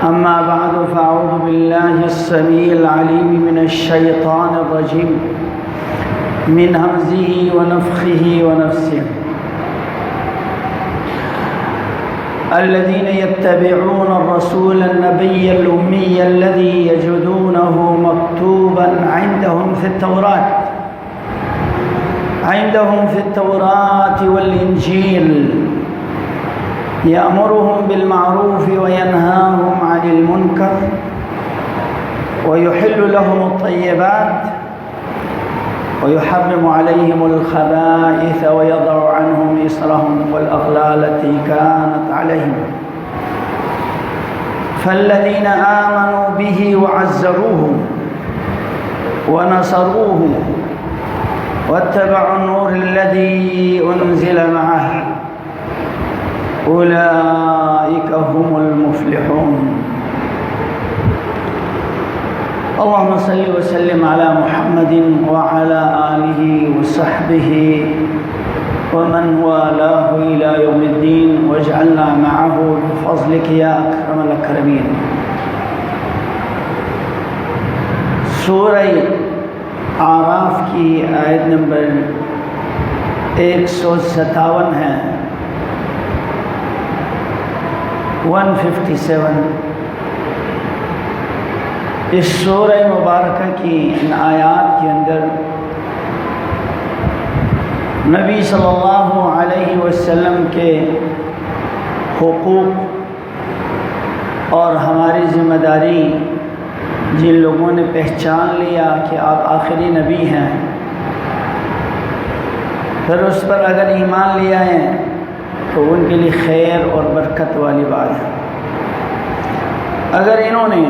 أما بعد فأعوذ بالله السميع العليم من الشيطان الرجيم من همزه ونفخه ونفسه الذين يتبعون الرسول النبي الأمي الذي يجدونه مكتوبا عندهم في التوراة والإنجيل يأمرهم بالمعروف وينهاهم عن المنكر ويحل لهم الطيبات ويحرم عليهم الخبائث ويضع عنهم إصرهم والأغلال التي كانت عليهم فالذين آمنوا به وعزروه ونصروه واتبعوا النور الذي أنزل معه أولئك هم المفلحون. اللهم صل وسلم على محمد وعلى آله وصحبه ومن والاه إلى يوم الدين واجعلنا معه بفضلك يا أكرم الأكرمين. سورہ اعراف کی آیت نمبر 157 ہے 157. اس سورہ مبارکہ کی ان آیات کے اندر نبی صلی اللہ علیہ وسلم کے حقوق اور ہماری ذمہ داری جن لوگوں نے پہچان لیا کہ آپ آخری نبی ہیں پھر اس پر اگر ایمان لے آئیں تو ان کے لیے خیر اور برکت والی بات ہے. اگر انہوں نے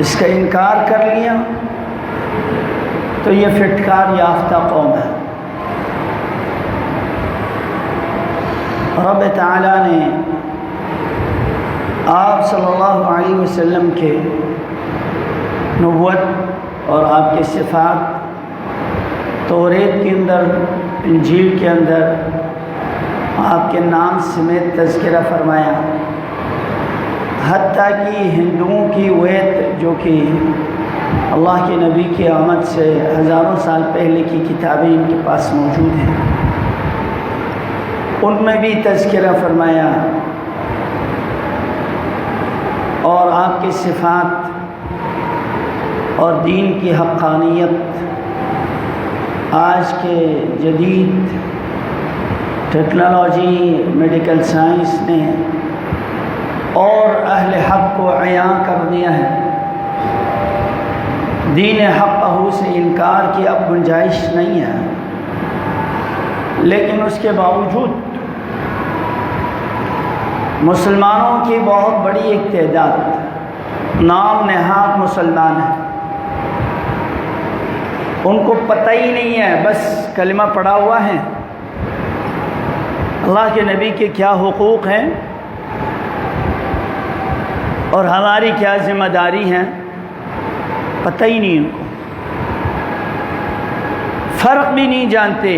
اس کا انکار کر لیا تو یہ پھٹکار یافتہ قوم ہے. رب تعالیٰ نے آپ صلی اللہ علیہ وسلم کے نبوت اور آپ کے صفات توریت کے اندر انجیل کے اندر آپ کے نام سمیت تذکرہ فرمایا. حتیٰ کہ ہندوؤں کی وید جو کہ اللہ کے نبی کی آمد سے ہزاروں سال پہلے کی کتابیں ان کے پاس موجود ہیں ان میں بھی تذکرہ فرمایا اور آپ کی صفات اور دین کی حقانیت آج کے جدید ٹیکنالوجی میڈیکل سائنس نے اور اہل حق کو عیاں کر دیا ہے. دین حق سے انکار کی اب گنجائش نہیں ہے، لیکن اس کے باوجود مسلمانوں کی بہت بڑی ایک تعداد نام نہاد مسلمان ہے. ان کو پتہ ہی نہیں ہے، بس کلمہ پڑھا ہوا ہے اللہ کے نبی کے کیا حقوق ہیں اور ہماری کیا ذمہ داری ہیں، پتہ ہی نہیں. ان کو فرق بھی نہیں جانتے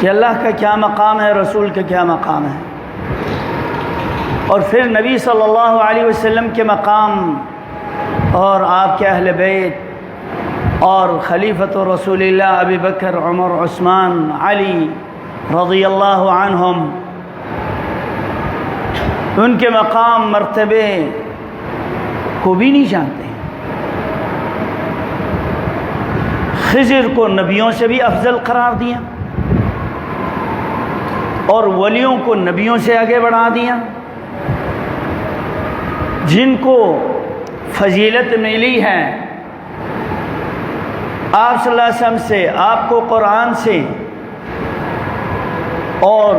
کہ اللہ کا کیا مقام ہے، رسول کا کیا مقام ہے، اور پھر نبی صلی اللہ علیہ وسلم کے مقام اور آپ کے اہل بیت اور خلیفۃ رسول اللہ ابی بکر عمر عثمان علی رضی اللہ عنہم ان کے مقام مرتبے کو بھی نہیں جانتے. خضر کو نبیوں سے بھی افضل قرار دیا اور ولیوں کو نبیوں سے آگے بڑھا دیا. جن کو فضیلت ملی ہے آپ صلی اللہ علیہ وسلم سے، آپ کو قرآن سے، اور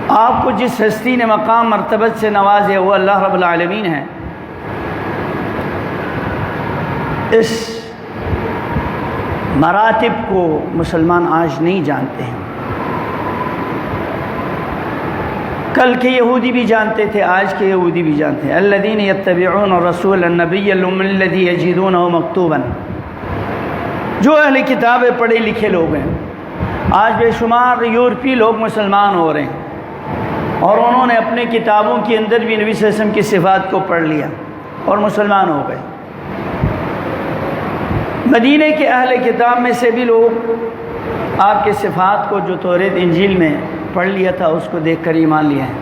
آپ کو جس ہستی نے مقام مرتبت سے نوازے وہ اللہ رب العالمین ہے. اس مراتب کو مسلمان آج نہیں جانتے ہیں. کل کے یہودی بھی جانتے تھے، آج کے یہودی بھی جانتے ہیں. الذین یتبعون الرسول النبی الأمی الذی یجدونہ مکتوبا، جو اہل کتاب پڑھے لکھے لوگ ہیں. آج بے شمار یورپی لوگ مسلمان ہو رہے ہیں اور انہوں نے اپنے کتابوں کے اندر بھی نبی صلی اللہ علیہ وسلم کی صفات کو پڑھ لیا اور مسلمان ہو گئے۔ مدینہ کے اہل کتاب میں سے بھی لوگ آپ کے صفات کو جو توریت انجیل میں پڑھ لیا تھا اس کو دیکھ کر ایمان لیا ہے۔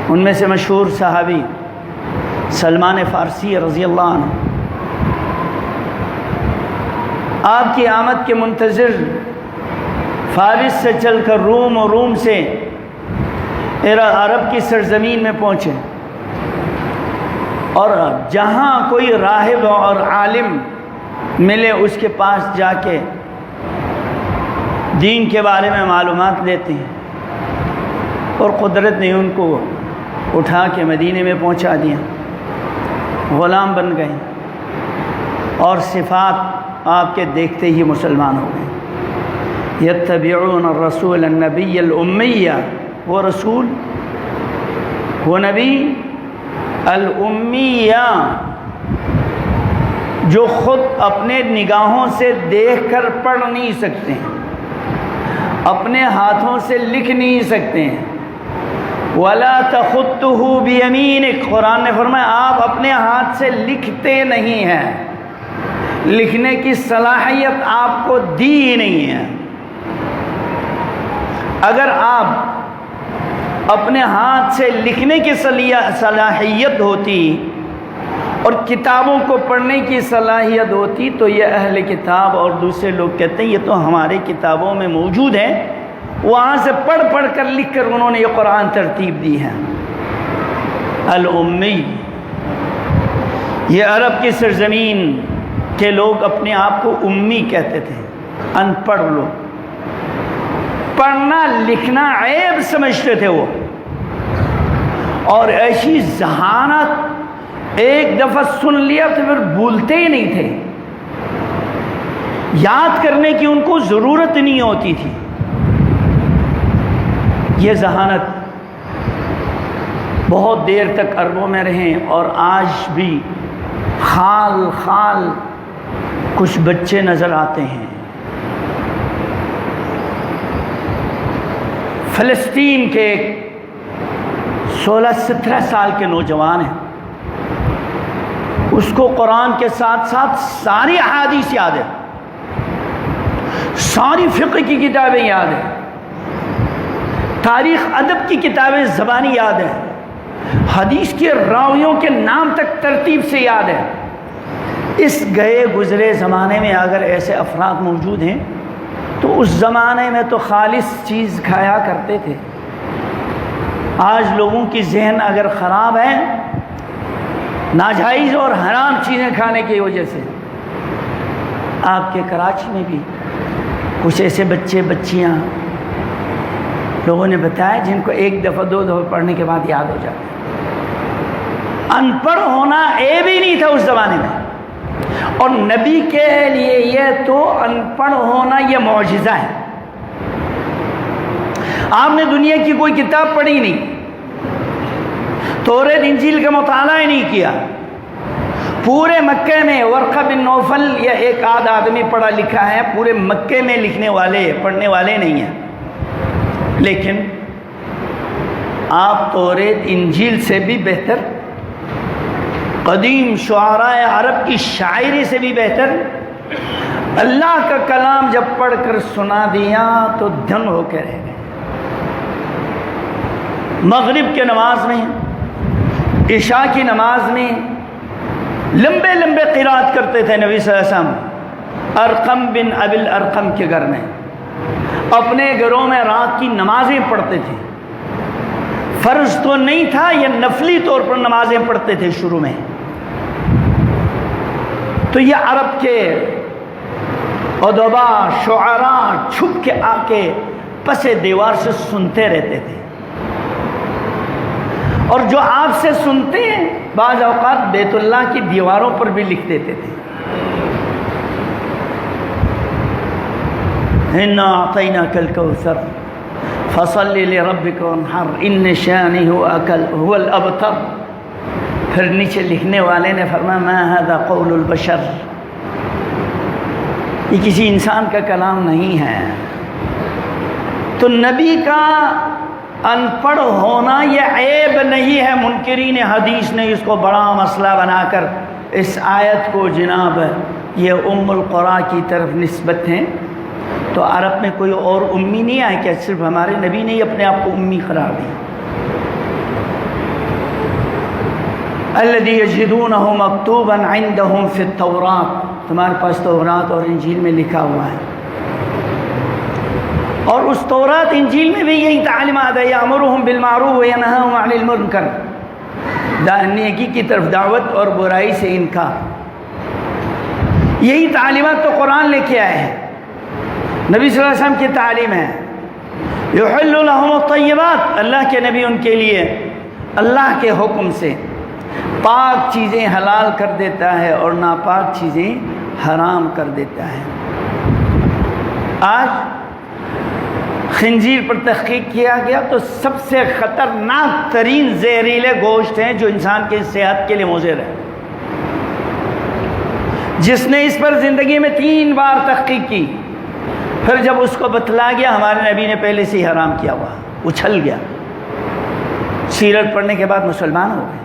ان میں سے مشہور صحابی سلمان فارسی رضی اللہ عنہ آپ کی آمد کے منتظر فارس سے چل کر روم اور روم سے عرب کی سرزمین میں پہنچے، اور جہاں کوئی راہب اور عالم ملے اس کے پاس جا کے دین کے بارے میں معلومات لیتے ہیں، اور قدرت نے ان کو اٹھا کے مدینے میں پہنچا دیا، غلام بن گئے اور صفات آپ کے دیکھتے ہی مسلمان ہو گئے۔ یتبعون الرسول النبی الامیہ، وہ رسول وہ نبی الامیہ جو خود اپنے نگاہوں سے دیکھ کر پڑھ نہیں سکتے ہیں، اپنے ہاتھوں سے لکھ نہیں سکتے ہیں۔ وَلَا تَخُطُّهُ بِيَمِينِكَ، قرآن نے فرمایا آپ اپنے ہاتھ سے لکھتے نہیں ہیں، لکھنے کی صلاحیت آپ کو دی ہی نہیں ہے۔ اگر آپ اپنے ہاتھ سے لکھنے کی صلاحیت ہوتی اور کتابوں کو پڑھنے کی صلاحیت ہوتی تو یہ اہل کتاب اور دوسرے لوگ کہتے ہیں یہ تو ہمارے کتابوں میں موجود ہے، وہاں سے پڑھ پڑھ کر لکھ کر انہوں نے یہ قرآن ترتیب دی ہے۔ الامی، یہ عرب کی سرزمین کے لوگ اپنے آپ کو امی کہتے تھے، ان پڑھ لوگ، پڑھنا لکھنا عیب سمجھتے تھے وہ، اور ایسی ذہانت ایک دفعہ سن لیا تو پھر بھولتے ہی نہیں تھے، یاد کرنے کی ان کو ضرورت نہیں ہوتی تھی۔ یہ ذہانت بہت دیر تک عربوں میں رہیں، اور آج بھی خال خال کچھ بچے نظر آتے ہیں۔ فلسطین کے 16-17 سال کے نوجوان ہیں، اس کو قرآن کے ساتھ ساتھ ساری احادیث یاد ہے، ساری فقہ کی کتابیں یاد ہیں، تاریخ ادب کی کتابیں زبانی یاد ہیں، حدیث کے راویوں کے نام تک ترتیب سے یاد ہے۔ اس گئے گزرے زمانے میں اگر ایسے افراد موجود ہیں تو اس زمانے میں تو خالص چیز کھایا کرتے تھے۔ آج لوگوں کی ذہن اگر خراب ہے ناجائز اور حرام چیزیں کھانے کی وجہ سے، آپ کے کراچی میں بھی کچھ ایسے بچے بچیاں لوگوں نے بتایا جن کو ایک دفعہ 2 دفعہ پڑھنے کے بعد یاد ہو جاتا ہے۔ ان پڑھ ہونا عیب ہی نہیں تھا اس زمانے میں، اور نبی کے لیے یہ تو ان پڑھ ہونا یہ معجزہ ہے۔ آپ نے دنیا کی کوئی کتاب پڑھی نہیں، توریت انجیل کا مطالعہ ہی نہیں کیا، پورے مکے میں ورقہ بن نوفل یا ایک آدھ آدمی پڑھا لکھا ہے، پورے مکے میں لکھنے والے پڑھنے والے نہیں ہیں، لیکن آپ توریت انجیل سے بھی بہتر، قدیم شعراء عرب کی شاعری سے بھی بہتر، اللہ کا کلام جب پڑھ کر سنا دیا تو دھن ہو کے رہ گئے۔ مغرب کے نماز میں، عشاء کی نماز میں لمبے لمبے قرات کرتے تھے نبی صلی اللہ علیہ وسلم، ارقم بن ابی الارقم کے گھر میں، اپنے گھروں میں رات کی نمازیں پڑھتے تھے۔ فرض تو نہیں تھا، یہ نفلی طور پر نمازیں پڑھتے تھے شروع میں۔ تو یہ عرب کے ادبا شعراء چھپ کے آ کے پس دیوار سے سنتے رہتے تھے، اور جو آپ سے سنتے ہیں بعض اوقات بیت اللہ کی دیواروں پر بھی لکھ دیتے تھے۔ اِنَّا أَعْطَيْنَاكَ الْكَوْثَرَ فَصَلِّ لِرَبِّكَ وَانْحَرْ إِنَّ شَانِئَكَ هُوَ الْأَبْتَرُ۔ پھر نیچے لکھنے والے نے فرمایا مَا هَذَا قَوْلُ الْبَشَرِ، یہ کسی انسان کا کلام نہیں ہے۔ تو نبی کا ان پڑھ ہونا یہ عیب نہیں ہے. منکرین حدیث نے اس کو بڑا مسئلہ بنا کر اس آیت کو جناب یہ ام القرآن کی طرف نسبت ہیں. تو عرب میں کوئی اور امی نہیں آئے کہ صرف ہمارے نبی نے ہی اپنے آپ کو امی قرار دیا. الذی یجدونہ مکتوبا عندہم فی التوراۃ، تمہارے پاس تورات اور انجیل میں لکھا ہوا ہے. اور اس تورات انجیل میں بھی یہی تعلیمات ہے، یامرہم بالمعروف وینہاہم عن المنکر، نیکی کی طرف دعوت اور برائی سے انکار. یہی تعلیمات تو قرآن لے کے آئے ہیں، نبی صلی اللہ علیہ وسلم کی تعلیم ہے. یحل لہم الطیبات، اللہ کے نبی ان کے لیے اللہ کے حکم سے پاک چیزیں حلال کر دیتا ہے اور ناپاک چیزیں حرام کر دیتا ہے. آج خنزیر پر تحقیق کیا گیا تو سب سے خطرناک ترین زہریلے گوشت ہیں جو انسان کی صحت کے لیے مضر ہے. جس نے اس پر زندگی میں 3 بار تحقیق کی، پھر جب اس کو بتلا گیا ہمارے نبی نے پہلے سے ہی حرام کیا ہوا، اچھل گیا. سیرت پڑھنے کے بعد مسلمان ہو گئے.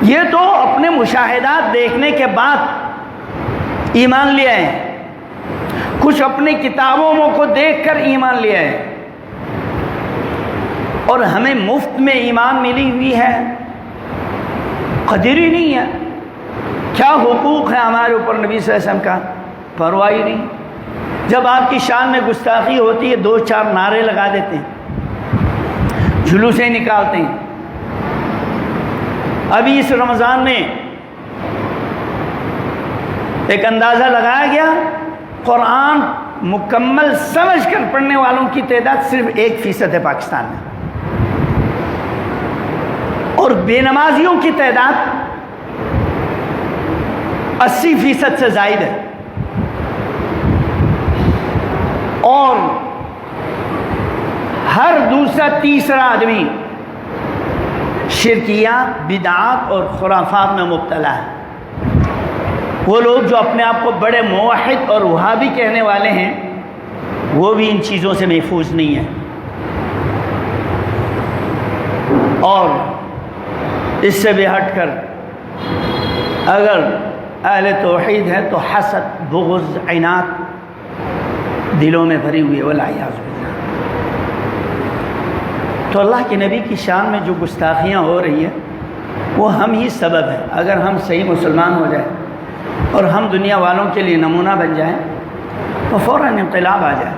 یہ تو اپنے مشاہدات دیکھنے کے بعد ایمان لے آئے، کچھ اپنی کتابوں کو دیکھ کر ایمان لے آئے. اور ہمیں مفت میں ایمان ملی ہوئی ہے، قدر ہی نہیں ہے. کیا حقوق ہے ہمارے اوپر نبی صلی اللہ علیہ وسلم کا، پرواہ ہی نہیں. جب آپ کی شان میں گستاخی ہوتی ہے 2-4 نعرے لگا دیتے ہیں، جلوسیں نکالتے ہیں. ابھی اس رمضان میں ایک اندازہ لگایا گیا، قرآن مکمل سمجھ کر پڑھنے والوں کی تعداد صرف 1% ہے پاکستان میں، اور بے نمازیوں کی تعداد 80% سے زائد ہے. اور ہر دوسرا تیسرا آدمی شرکیات، بدعات اور خرافات میں مبتلا ہے. وہ لوگ جو اپنے آپ کو بڑے موحد اور وہابی کہنے والے ہیں، وہ بھی ان چیزوں سے محفوظ نہیں ہیں. اور اس سے بھی ہٹ کر اگر اہل توحید ہے تو حسد، بغض، عناد دلوں میں بھری ہوئی ہے، والعیاذ باللہ. تو اللہ کے نبی کی شان میں جو گستاخیاں ہو رہی ہیں وہ ہم ہی سبب ہیں. اگر ہم صحیح مسلمان ہو جائیں اور ہم دنیا والوں کے لیے نمونہ بن جائیں تو فوراً انقلاب آ جائے.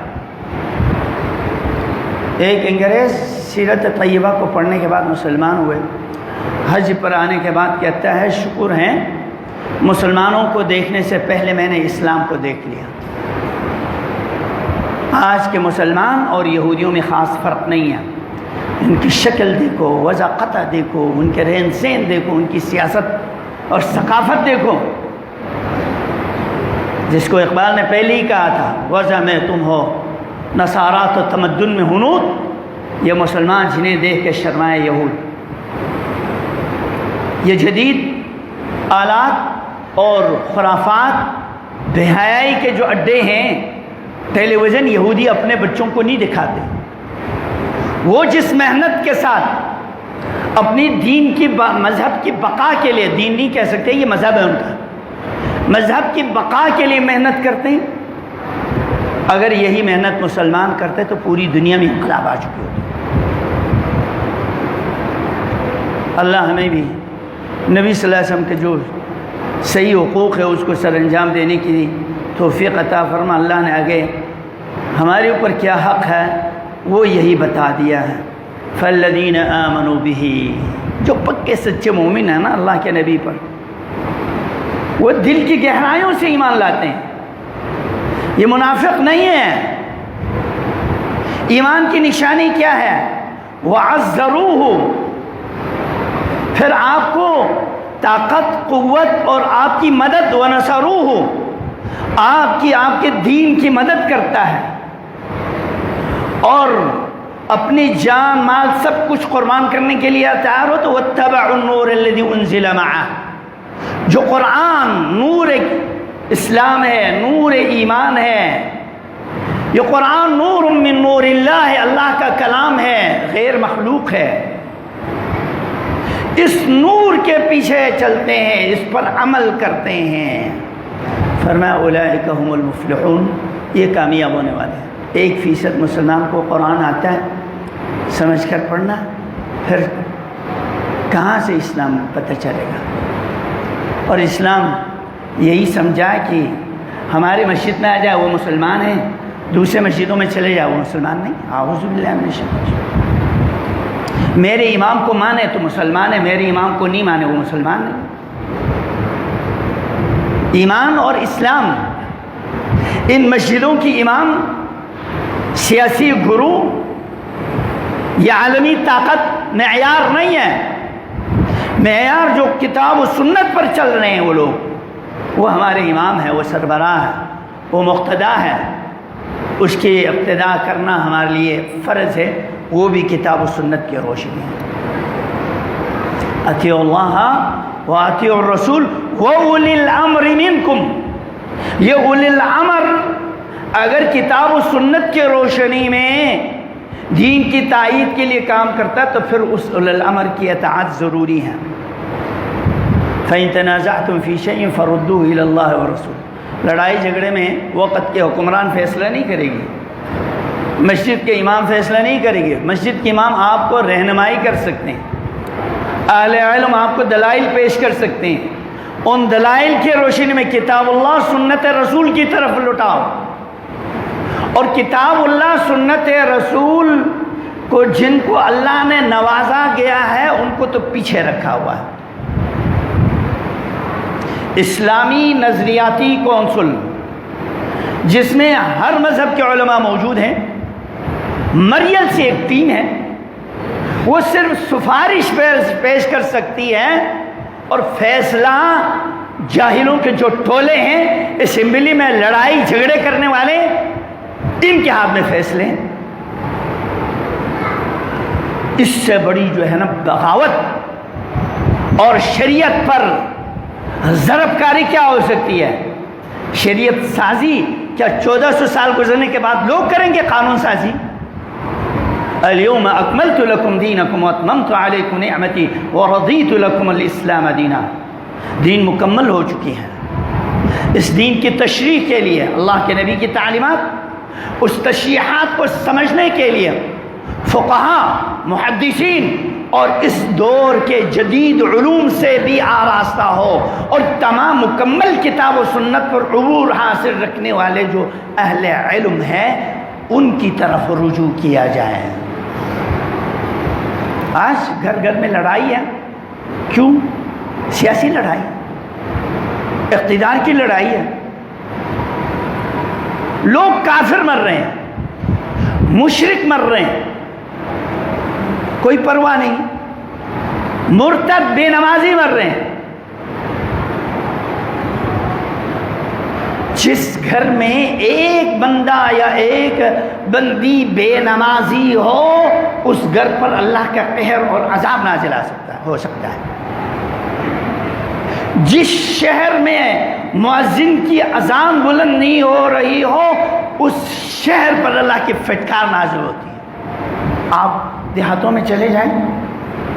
ایک انگریز سیرت طیبہ کو پڑھنے کے بعد مسلمان ہوئے، حج پر آنے کے بعد کہتا ہے شکر ہے مسلمانوں کو دیکھنے سے پہلے میں نے اسلام کو دیکھ لیا. آج کے مسلمان اور یہودیوں میں خاص فرق نہیں ہے. ان کی شکل دیکھو، وضاقت دیکھو، ان کے رہن سہن دیکھو، ان کی سیاست اور ثقافت دیکھو. جس کو اقبال نے پہلے ہی کہا تھا، وضع میں تم ہو نصارات و تمدن میں ہنود، یہ مسلمان جنہیں دیکھ کے شرمائے یہود. یہ جدید آلات اور خرافات، بے حیائی کے جو اڈے ہیں، ٹیلی ویژن یہودی اپنے بچوں کو نہیں دکھاتے. وہ جس محنت کے ساتھ اپنی دین کی مذہب کی بقا کے لیے، دین نہیں کہہ سکتے، یہ مذہب ہے ان کا، مذہب کی بقا کے لیے محنت کرتے ہیں، اگر یہی محنت مسلمان کرتے تو پوری دنیا میں انقلاب آ چکے ہوتے. اللہ ہمیں بھی نبی صلی اللہ علیہ وسلم کے جو صحیح حقوق ہے اس کو سر انجام دینے کی توفیق عطا فرما. اللہ نے آگے ہمارے اوپر کیا حق ہے وہ یہی بتا دیا ہے. فالذین آمنوا بہ، جو پکے سچے مومن ہیں نا اللہ کے نبی پر، وہ دل کی گہرائیوں سے ایمان لاتے ہیں. یہ منافق نہیں ہے. ایمان کی نشانی کیا ہے؟ وَعَزَّرُوهُ، پھر آپ کو طاقت، قوت اور آپ کی مدد، وَنَصَرُوهُ، آپ کے دین کی مدد کرتا ہے، اور اپنی جان مال سب کچھ قربان کرنے کے لیے تیار ہو. تو وَاتَّبَعُوا النُّورَ الَّذِي أُنزِلَ مَعَهُ، جو قرآن نور اسلام ہے، نور ایمان ہے، یہ قرآن نور من نور اللہ ہے، اللہ کا کلام ہے، غیر مخلوق ہے۔ اس نور کے پیچھے چلتے ہیں، اس پر عمل کرتے ہیں۔ فرمایا اولئک هم المفلحون، یہ کامیاب ہونے والے ہیں۔ 1% مسلمان کو قرآن آتا ہے سمجھ کر پڑھنا، پھر کہاں سے اسلام پتہ چلے گا؟ اور اسلام یہی سمجھا کہ ہماری مسجد میں آ جائے وہ مسلمان ہیں، دوسرے مسجدوں میں چلے جائے وہ مسلمان نہیں۔ اعوذ باللہ من الشیطان۔ میرے امام کو مانے تو مسلمان ہے، میرے امام کو نہیں مانے وہ مسلمان نہیں۔ ایمان اور اسلام، ان مسجدوں کی امام سیاسی گرو یا عالمی طاقت معیار نہیں ہے۔ معیار جو کتاب و سنت پر چل رہے ہیں وہ لوگ، وہ ہمارے امام ہیں، وہ سربراہ ہے، وہ مقتدا ہے، اس کی اقتداء کرنا ہمارے لیے فرض ہے، وہ بھی کتاب و سنت کی روشنی ہے۔ اطیعوا اللہ و اطیعوا الرسول و اولی الامر منکم۔ یہ اولی الامر اگر کتاب و سنت کی روشنی میں دین کی تائید کے لیے کام کرتا تو پھر اس اولی الامر کی اطاعت ضروری ہے۔ فَإِن تَنَازَعْتُمْ فِي شَيْءٍ فَرُدُّوهُ إِلَى اللَّهِ وَالرَّسُولِ۔ لڑائی جھگڑے میں وقت کے حکمران فیصلہ نہیں کرے گی، مسجد کے امام فیصلہ نہیں کرے گی۔ مسجد کے امام آپ کو رہنمائی کر سکتے ہیں، اہل علم آپ کو دلائل پیش کر سکتے ہیں، ان دلائل کی روشنی میں کتاب اللہ سنت رسول کی طرف لٹاؤ، اور کتاب اللہ سنت رسول کو جن کو اللہ نے نوازا گیا ہے ان کو تو پیچھے رکھا ہوا ہے۔ اسلامی نظریاتی کونسل جس میں ہر مذہب کے علماء موجود ہیں، مریل سے ایک ٹیم ہے، وہ صرف سفارش پیش کر سکتی ہے اور فیصلہ جاہلوں کے جو ٹولے ہیں اسمبلی میں لڑائی جھگڑے کرنے والے، ان کے ہاتھ میں فیصلے ہیں۔ اس سے بڑی جو ہے نا بغاوت اور شریعت پر ضرب کاری کیا ہو سکتی ہے؟ شریعت سازی کیا 1400 سال گزرنے کے بعد لوگ کریں گے قانون سازی؟ اليوم اکملت لکم دینکم واتممت علیکم نعمتی ورضیت لکم الاسلام دینا۔ دین مکمل ہو چکی ہے۔ اس دین کی تشریح کے لیے اللہ کے نبی کی تعلیمات، اس تشریحات کو سمجھنے کے لیے فقہاء، محدثین اور اس دور کے جدید علوم سے بھی آراستہ ہو، اور تمام مکمل کتاب و سنت پر عبور حاصل رکھنے والے جو اہل علم ہیں ان کی طرف رجوع کیا جائے۔ آج گھر گھر میں لڑائی ہے، کیوں؟ سیاسی لڑائی، اقتدار کی لڑائی ہے۔ لوگ کافر مر رہے ہیں، مشرک مر رہے ہیں، کوئی پرواہ نہیں، مرتد بے نمازی مر رہے ہیں۔ جس گھر میں ایک بندہ یا ایک بندی بے نمازی ہو اس گھر پر اللہ کا قہر اور عذاب نازل ہو سکتا ہے۔ جس شہر میں مؤذن کی اذان بلند نہیں ہو رہی ہو اس شہر پر اللہ کی فٹکار نازل ہوتی ہے۔ آپ دیہاتوں میں چلے جائیں،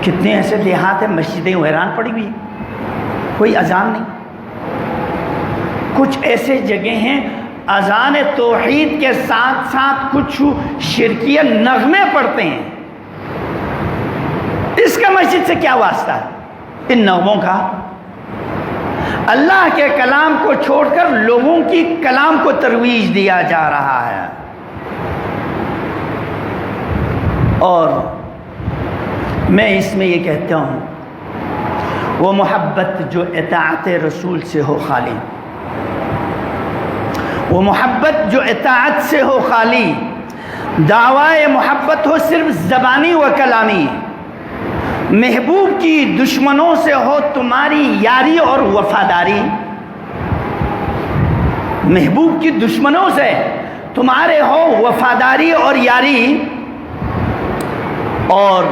کتنے ایسے دیہات ہیں مسجدیں ویران پڑی ہوئی ہیں، کوئی اذان نہیں۔ کچھ ایسے جگہ ہیں اذان توحید کے ساتھ ساتھ کچھ شرکیہ نغمے پڑھتے ہیں، اس کا مسجد سے کیا واسطہ ہے؟ ان نغموں کا اللہ کے کلام کو چھوڑ کر لوگوں کی کلام کو ترویج دیا جا رہا ہے۔ اور میں اس میں یہ کہتا ہوں، وہ محبت جو اطاعت رسول سے ہو خالی، وہ محبت جو اطاعت سے ہو خالی، دعوی محبت ہو صرف زبانی و کلامی، محبوب کی دشمنوں سے ہو تمہاری یاری اور وفاداری، محبوب کی دشمنوں سے تمہارے ہو وفاداری اور یاری، اور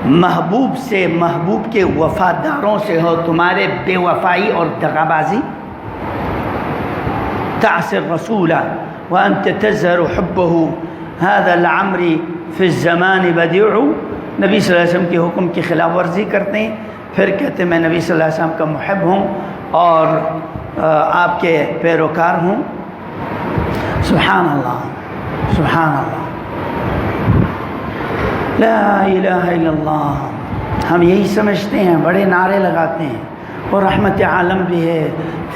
محبوب سے محبوب کے وفاداروں سے ہو تمہارے بے وفائی اور دغابازی۔ تعص الرسول وأنت تزهر حبه هذا لعمری فی الزمان بدیع. نبی صلی اللہ علیہ وسلم کے حکم کی خلاف ورزی کرتے ہیں، پھر کہتے ہیں میں نبی صلی اللہ علیہ وسلم کا محب ہوں اور آپ کے پیروکار ہوں. سبحان اللہ، سبحان اللہ، لا الہ الا اللہ. ہم یہی سمجھتے ہیں، بڑے نعرے لگاتے ہیں، اور رحمت عالم بھی ہے،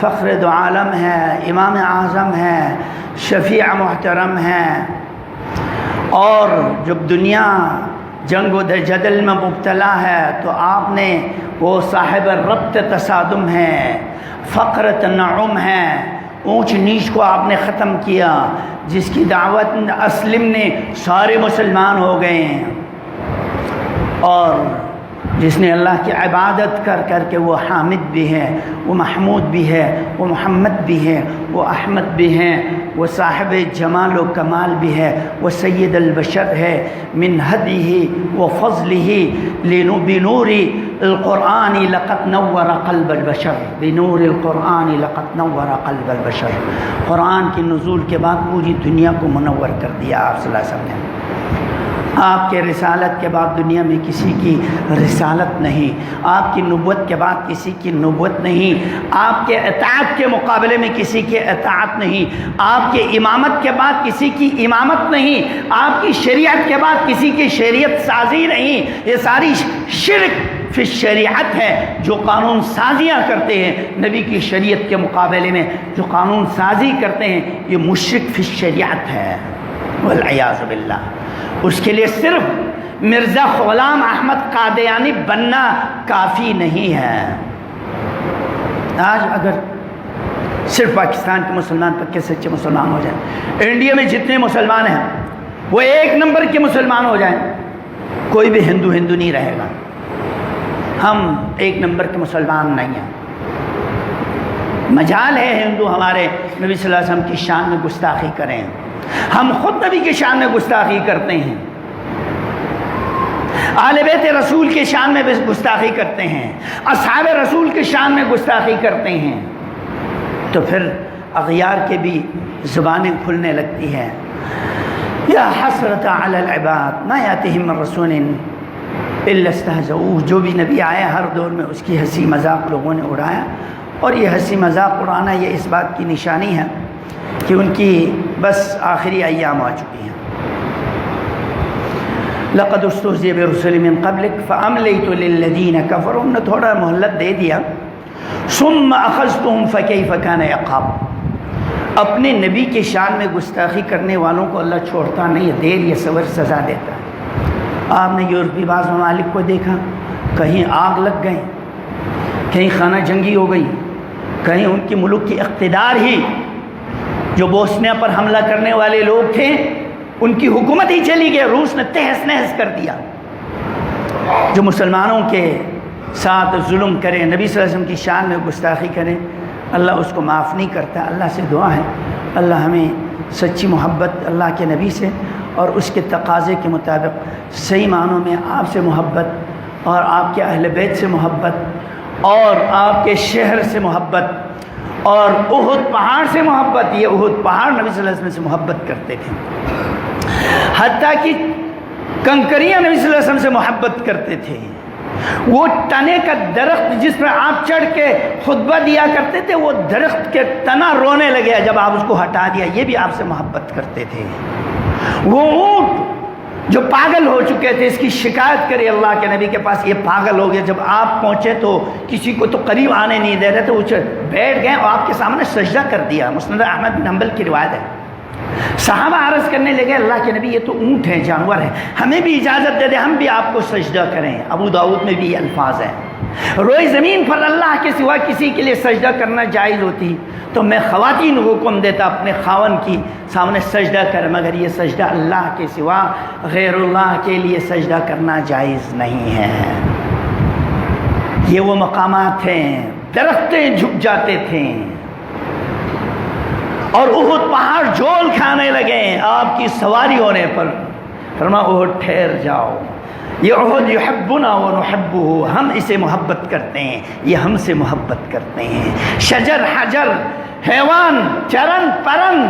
فخر دو عالم ہے، امام اعظم ہے، شفیع محترم ہے. اور جب دنیا جنگ و جدل میں مبتلا ہے تو آپ نے وہ صاحب ربط تصادم ہے، فقر تنعم ہے، اونچ نیچ کو آپ نے ختم کیا، جس کی دعوت اسلم نے سارے مسلمان ہو گئے ہیں. اور جس نے اللہ کی عبادت کر کر کے وہ حامد بھی ہے، وہ محمود بھی ہے، وہ محمد بھی ہے، وہ احمد بھی ہیں، وہ صاحب جمال و کمال بھی ہے، وہ سید البشر ہے. من ہدیہ و فضلہ بنور القرآن لقد نور قلب البشر، بنور القرآن لقد نور قلب البشر. قرآن کی نزول کے بعد پوری دنیا کو منور کر دیا آپ صلی اللہ علیہ وسلم نے. آپ کے رسالت کے بعد دنیا میں کسی کی رسالت نہیں، آپ کی نبوت کے بعد کسی کی نبوت نہیں، آپ کے اطاعت کے مقابلے میں کسی کی اطاعت نہیں، آپ کے امامت کے بعد کسی کی امامت نہیں، آپ کی شریعت کے بعد کسی کی شریعت سازی نہیں. یہ ساری شرک فی الشریعت ہے. جو قانون سازیاں کرتے ہیں نبی کی شریعت کے مقابلے میں، جو قانون سازی کرتے ہیں، یہ مشرک فی الشریعت ہے والعیاذ باللہ. اس کے لیے صرف مرزا غلام احمد قادیانی بننا کافی نہیں ہے. آج اگر صرف پاکستان کے مسلمان پکے سچے مسلمان ہو جائیں، انڈیا میں جتنے مسلمان ہیں وہ ایک نمبر کے مسلمان ہو جائیں، کوئی بھی ہندو نہیں رہے گا. ہم ایک نمبر کے مسلمان نہیں ہیں. مجال ہے ہندو ہمارے نبی صلی اللہ علیہ وسلم کی شان میں گستاخی کریں. ہم خود نبی کی شان میں گستاخی کرتے ہیں، آل بیت رسول کی شان میں گستاخی کرتے ہیں، اصحاب رسول کی شان میں گستاخی کرتے ہیں. تو پھر اغیار کے بھی زبانیں کھلنے لگتی ہیں. یا حسرت علی العباد ما یاتہم من رسول الا استہزؤوہ. جو بھی نبی آیا ہر دور میں اس کی ہنسی مذاق لوگوں نے اڑایا، اور یہ ہنسی مذاق اڑانا یہ اس بات کی نشانی ہے کہ ان کی بس آخری ایام آ چکی ہیں. لقد استہزئ برسل من قبلک فاملیت للذین کفروا. نے تھوڑا مہلت دے دیا. ثم اخذتهم فکیف کان عقاب. اپنے نبی کی شان میں گستاخی کرنے والوں کو اللہ چھوڑتا نہیں ہے، دیر یا صبر سزا دیتا ہے. آپ نے یورپی بعض ممالک کو دیکھا، کہیں آگ لگ گئی، کہیں خانہ جنگی ہو گئی، کہیں ان کی ملک کی اقتدار ہی جو بوسنیا پر حملہ کرنے والے لوگ تھے ان کی حکومت ہی چلی گئی. روس نے تہس نہس کر دیا. جو مسلمانوں کے ساتھ ظلم کرے، نبی صلی اللہ علیہ وسلم کی شان میں گستاخی کرے، اللہ اس کو معاف نہیں کرتا. اللہ سے دعا ہے اللہ ہمیں سچی محبت اللہ کے نبی سے اور اس کے تقاضے کے مطابق صحیح معنوں میں آپ سے محبت اور آپ کے اہل بیت سے محبت اور آپ کے شہر سے محبت اور احد پہاڑ سے محبت. یہ احد پہاڑ نبی صلی اللہ علیہ وسلم سے محبت کرتے تھے، حتیٰ کہ کنکریاں نبی صلی اللہ علیہ وسلم سے محبت کرتے تھے. وہ تنے کا درخت جس پر آپ چڑھ کے خطبہ دیا کرتے تھے، وہ درخت کے تنا رونے لگے جب آپ اس کو ہٹا دیا. یہ بھی آپ سے محبت کرتے تھے. وہ اونٹ جو پاگل ہو چکے تھے، اس کی شکایت کرے اللہ کے نبی کے پاس، یہ پاگل ہو گیا. جب آپ پہنچے تو کسی کو تو قریب آنے نہیں دے رہے تھے، وہ بیٹھ گئے اور آپ کے سامنے سجدہ کر دیا. مسند احمد بن حنبل کی روایت ہے. صحابہ عرض کرنے لگے اللہ کے نبی یہ تو اونٹ ہے، جانور ہے، ہمیں بھی اجازت دے دیں ہم بھی آپ کو سجدہ کریں. ابو داؤد میں بھی یہ الفاظ ہیں. روئے زمین پر اللہ کے سوا کسی کے لیے سجدہ کرنا جائز ہوتی تو میں خواتین کو حکم دیتا اپنے خاون کی سامنے سجدہ کر، مگر یہ سجدہ اللہ کے سوا غیر اللہ کے لیے سجدہ کرنا جائز نہیں ہے. یہ وہ مقامات ہیں. درختیں جھک جاتے تھے اور احد پہاڑ جول کھانے لگے آپ کی سواری ہونے پر. فرمایا احد ٹھہر جاؤ، یہ عہد یحبنا ونحبہ، ہم اسے محبت کرتے ہیں، یہ ہم سے محبت کرتے ہیں۔ شجر حجر، حیوان چرن پرن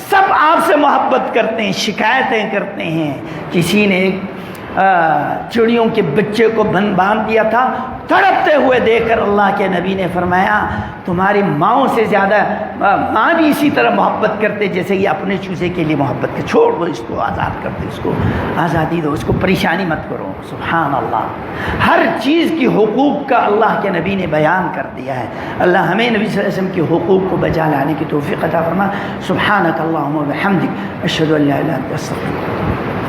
سب آپ سے محبت کرتے ہیں، شکایتیں کرتے ہیں۔ کسی نے ایک چڑیوں کے بچے کو باندھ دیا تھا، تڑپتے ہوئے دیکھ کر اللہ کے نبی نے فرمایا تمہاری ماؤں سے زیادہ ماں بھی اسی طرح محبت کرتے جیسے یہ اپنے چوزے کے لیے محبت کرتے، چھوڑ دو اس کو، آزاد کر دو اس کو، آزادی دو اس کو، پریشانی مت کرو۔ سبحان اللہ، ہر چیز کی حقوق کا اللہ کے نبی نے بیان کر دیا ہے۔ اللہ ہمیں نبی صلی اللہ علیہ وسلم کے حقوق کو بجا لانے کی توفیق عطا فرما۔ سبحانک اللہم و بحمدک، اشہد ان لا الہ الا انت، استغفرک۔